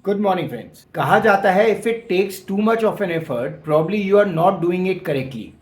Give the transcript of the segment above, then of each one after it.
Good morning friends. कहा जाता है if it takes too much of an effort probably you are not doing it correctly.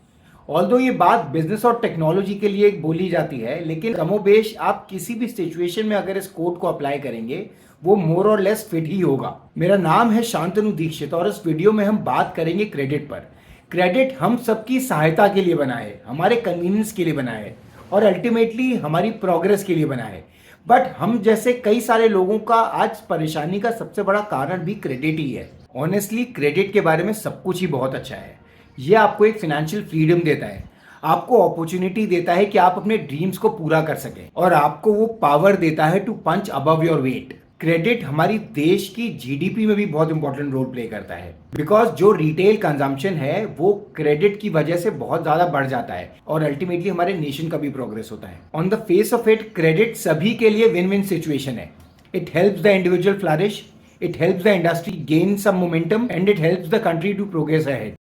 Although ये बात business और technology के लिए बोली जाती है, लेकिन कमोबेश आप किसी भी सिचुएशन में अगर इस कोड को अप्लाई करेंगे वो मोर और लेस फिट ही होगा। मेरा नाम है शांतनु दीक्षित और इस वीडियो में हम बात करेंगे क्रेडिट पर। क्रेडिट हम सबकी सहायता के लिए बना है, हमारे कन्वीनियंस के लिए बना है और अल्टीमेटली हमारी प्रोग्रेस के लिए बना है। बट हम जैसे कई सारे लोगों का आज परेशानी का सबसे बड़ा कारण भी क्रेडिट ही है। ऑनेस्टली क्रेडिट के बारे में सब कुछ ही बहुत अच्छा है। ये आपको एक फाइनेंशियल फ्रीडम देता है, आपको अपॉर्चुनिटी देता है कि आप अपने ड्रीम्स को पूरा कर सकें और आपको वो पावर देता है to punch above your weight. Credit हमारी देश की जीडीपी में भी बहुत इंपॉर्टेंट रोल प्ले करता है, बिकॉज जो रिटेल कंजम्पशन है वो क्रेडिट की वजह से बहुत ज्यादा बढ़ जाता है और अल्टीमेटली हमारे नेशन का भी प्रोग्रेस होता है। On the face of it credit सभी के लिए विन विन सिचुएशन है। It helps the individual flourish, it helps the industry gain some momentum and it helps the country to progress ahead.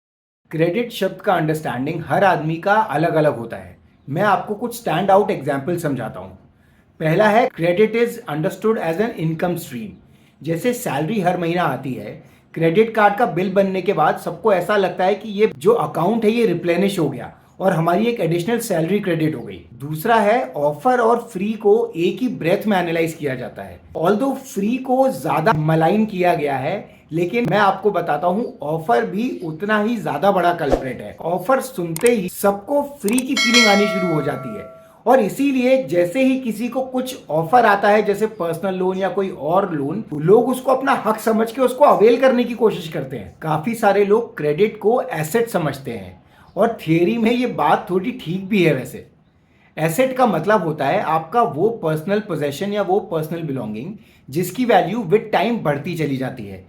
Credit शब्द का understanding हर आदमी का अलग अलग होता है। मैं आपको कुछ स्टैंड आउट एग्जाम्पल समझाता हूँ। पहला है credit is understood as an income stream. जैसे सैलरी हर महीना आती है, क्रेडिट कार्ड का बिल बनने के बाद सबको ऐसा लगता है कि ये जो अकाउंट है ये रिप्लेनिश हो गया और हमारी एक एडिशनल सैलरी क्रेडिट हो गई। दूसरा है ऑफर और फ्री को एक ही ब्रेथ में एनालाइज किया जाता है। ऑल्दो फ्री को ज्यादा मलाइन किया गया है, लेकिन मैं आपको बताता हूं ऑफर भी उतना ही ज्यादा बड़ा कल्प्रेट है। ऑफर सुनते ही सबको फ्री की फीलिंग आनी शुरू हो जाती है और इसीलिए जैसे ही किसी को कुछ ऑफर आता है, जैसे पर्सनल लोन या कोई और लोन, लोग उसको अपना हक समझ के उसको अवेल करने की कोशिश करते हैं। काफी सारे लोग क्रेडिट को एसेट समझते हैं और थियरी में ये बात थोड़ी ठीक भी है। वैसे एसेट का मतलब होता है आपका वो पर्सनल पोजेशन या वो पर्सनल बिलोंगिंग जिसकी वैल्यू विद टाइम बढ़ती चली जाती है।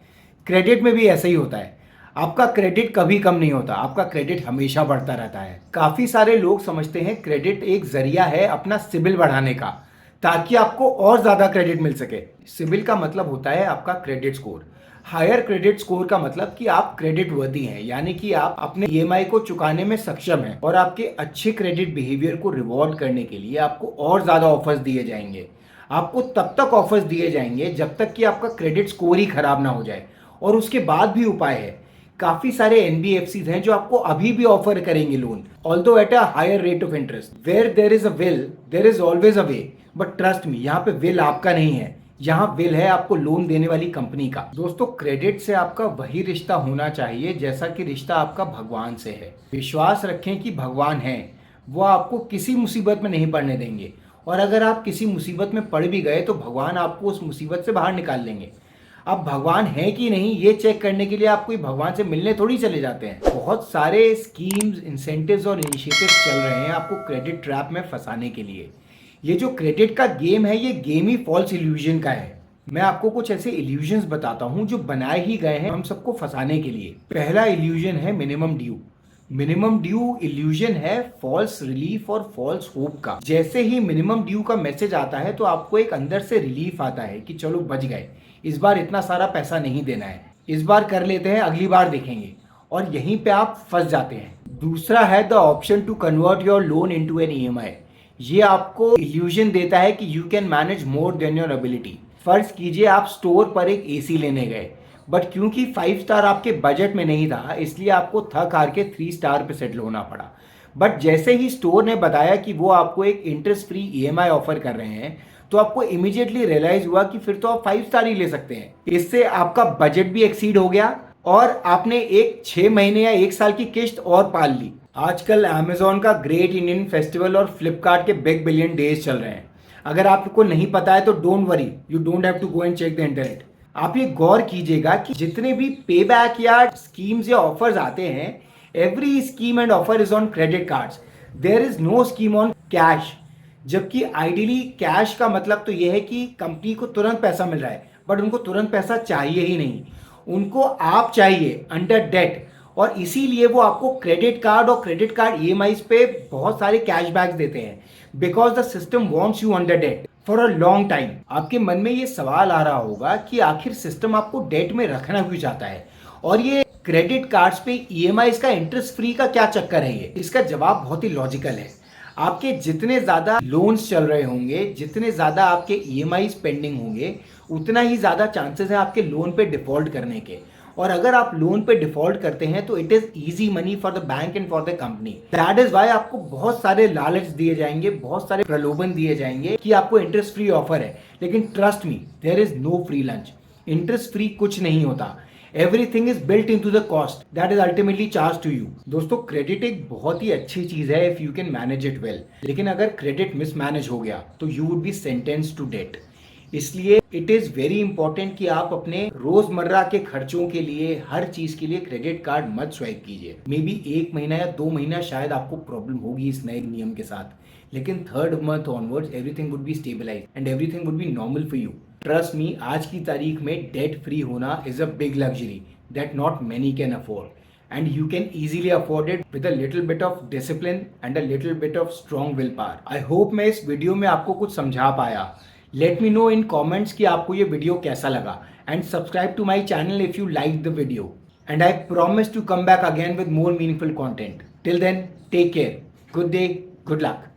क्रेडिट में भी ऐसा ही होता है। आपका क्रेडिट कभी कम नहीं होता, आपका क्रेडिट हमेशा बढ़ता रहता है। काफी सारे लोग समझते हैं क्रेडिट एक जरिया है अपना सिबिल बढ़ाने का, ताकि आपको और ज्यादा क्रेडिट मिल सके। सिबिल का मतलब होता है आपका credit score. Higher credit score का मतलब कि आप क्रेडिट वर्दी हैं, यानी कि आप अपने ईएमआई को चुकाने में सक्षम हैं और आपके अच्छे क्रेडिट बिहेवियर को रिवॉर्ड करने के लिए आपको और ज्यादा ऑफर्स दिए जाएंगे। आपको तब तक ऑफर्स दिए जाएंगे जब तक कि आपका क्रेडिट स्कोर ही खराब ना हो जाए, और उसके बाद भी उपाय है। काफी सारे एनबीएफसीज हैं जो आपको अभी भी ऑफर करेंगे loan, although at a higher rate of interest. Where there is a will there is always a way, but trust me, यहाँ पे विल आपका नहीं है, यहाँ विल है आपको लोन देने वाली कंपनी का। दोस्तों, क्रेडिट से आपका वही रिश्ता होना चाहिए जैसा कि रिश्ता आपका भगवान से है। विश्वास रखें कि भगवान है, वो आपको किसी मुसीबत में नहीं पड़ने देंगे, और अगर आप किसी मुसीबत में पड़ भी गए तो भगवान आपको उस मुसीबत से बाहर निकाल लेंगे। अब भगवान है कि नहीं ये चेक करने के लिए आप कोई भगवान से मिलने थोड़ी चले जाते हैं। बहुत सारे स्कीम्स, इंसेंटिव्स और इनिशिएटिव्स चल रहे हैं आपको क्रेडिट ट्रैप में फंसाने के लिए। ये जो क्रेडिट का गेम है, ये गेम ही फॉल्स इल्यूजन का है। मैं आपको कुछ ऐसे इल्यूजन्स बताता हूं जो बनाए ही गए हैं हम सबको फंसाने के लिए। पहला इल्यूजन है minimum due. Minimum due illusion है फॉल्स रिलीफ और फॉल्स होप का। जैसे ही मिनिमम ड्यू का मैसेज आता है तो आपको एक अंदर से रिलीफ आता है कि चलो बच गए, इस बार इतना सारा पैसा नहीं देना है, इस बार कर लेते हैं, अगली बार देखेंगे, और यहीं पे आप फंस जाते हैं। दूसरा है the option to convert your loan into an EMI. ये आपको इल्यूजन देता है कि you can manage more than your ability. फर्ज कीजिए आप स्टोर पर एक एसी लेने गए, बट क्योंकि 5 स्टार आपके बजट में नहीं था, इसलिए आपको थक हार के 3 स्टार पे सेटल होना पड़ा। बट जैसे ही स्टोर ने बताया कि वो आपको एक इंटरेस्ट फ्री ईएमआई ऑफर कर रहे हैं, तो आपको इमीडिएटली रियलाइज हुआ कि फिर तो आप 5 स्टार ही ले सकते हैं। इससे आपका बजट भी एक्सीड हो गया और आपने एक 6 महीने या 1 साल की किश्त और पाल ली। आजकल अमेजोन का ग्रेट इंडियन फेस्टिवल और फ्लिपकार्ट के बिग बिलियन डेज चल रहे हैं। अगर आपको नहीं पता है तो don't worry, you don't have to go and check the internet. आप ये गौर कीजिएगा कि जितने भी पे बैक या स्कीम्स या ऑफर्स आते हैं, every scheme and offer is on credit cards, there is no scheme on cash. जबकि आइडियली कैश का मतलब तो यह है कि कंपनी को तुरंत पैसा मिल रहा है, बट उनको तुरंत पैसा चाहिए ही नहीं, उनको आप चाहिए अंडर डेट, और इसीलिए वो आपको क्रेडिट कार्ड और क्रेडिट कार्ड ईएमआईज पे बहुत सारे कैशबैक्स देते हैं, because the system wants you under debt for a long time. आपके मन में ये सवाल आ रहा होगा कि आखिर सिस्टम आपको डेट में रखना क्यों चाहता है, और ये क्रेडिट कार्ड्स पे ईएमआईज का इंटरेस्ट फ्री का क्या चक्कर है। ये इसका जवाब बहुत ही लॉजिकल है। आपके जितने ज़्यादा लोन्स चल रहे होंगे, जितने ज़्यादा आपके ईएमआईज़ पेंडिंग होंगे, उतना ही ज़्यादा चांसेस है आपके लोन पे डिफ़ॉल्ट करने के। और अगर आप लोन पे डिफ़ॉल्ट करते हैं तो it is easy money for the bank and for the company. That is why आपको बहुत सारे लालच दिए जाएंगे, बहुत सारे प्रलोभन दिए जाएंगे कि आपको इंटरेस्ट फ्री ऑफर है। लेकिन trust me, there is no free lunch. Interest free कुछ नहीं होता। Everything is built into the cost that is ultimately charge to you. दोस्तों, क्रेडिट एक बहुत ही अच्छी चीज है if you can manage it well, लेकिन अगर क्रेडिट मिसमैनेज हो गया तो you would be sentence to debt. इसलिए इट इज वेरी इंपॉर्टेंट कि आप अपने रोजमर्रा के खर्चों के लिए, हर चीज के लिए क्रेडिट कार्ड मत स्वाइप कीजिए। मे बी 1 महीना या 2 महीना शायद आपको प्रॉब्लम होगी इस नए नियम के साथ, लेकिन third month onwards everything would be stabilise and everything would be normal for you. Trust me, आज की तारीख में डेट फ्री होना is a big luxury that not many can afford, and you can easily afford it with a little bit of discipline and a little bit of strong willpower. I hope मैं इस video में आपको कुछ समझा पाया। Let me know in comments कि आपको ये वीडियो कैसा लगा, and subscribe to my channel if you liked the video. And I promise to come back again with more meaningful content. Till then, take care. Good day. Good luck.